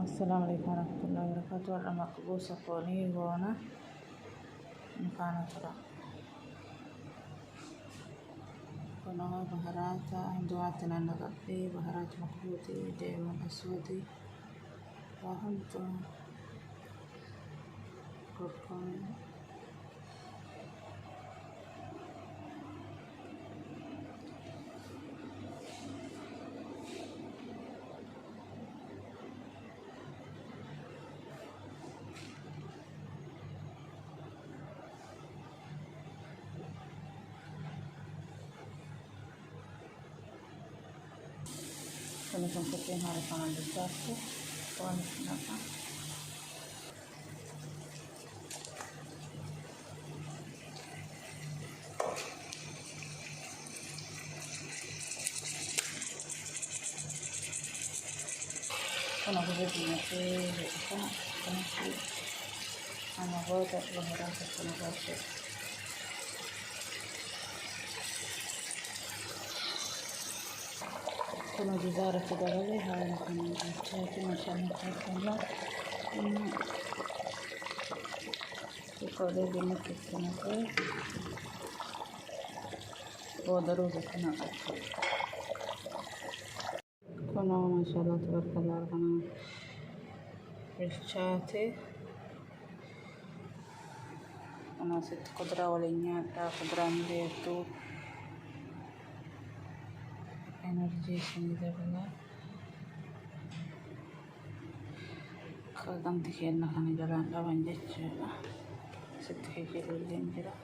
السلام عليكم ورحمة الله وبركاته. warra maqbuusa foonii goona makaana tura kunoo baharaata hinduwaatti nannaqabdee baharaata makbuutii deeman aswadi waa hundu kurkun Kami sempetin hari pangan besar tuh, pohon kenapa? Kalau aku begini sih, kita sih, anak gue tak berharap sama gue. Kuna jizara kidagale haya kana chati mashana kana ikode dinu kitna ko bodaru kana kuna mashallah tabarakallah kana chati ana sit qudra walinya ta qudra mile tu energy sini bala kadang dikena kan jalan lawan jecha setelah jadi jira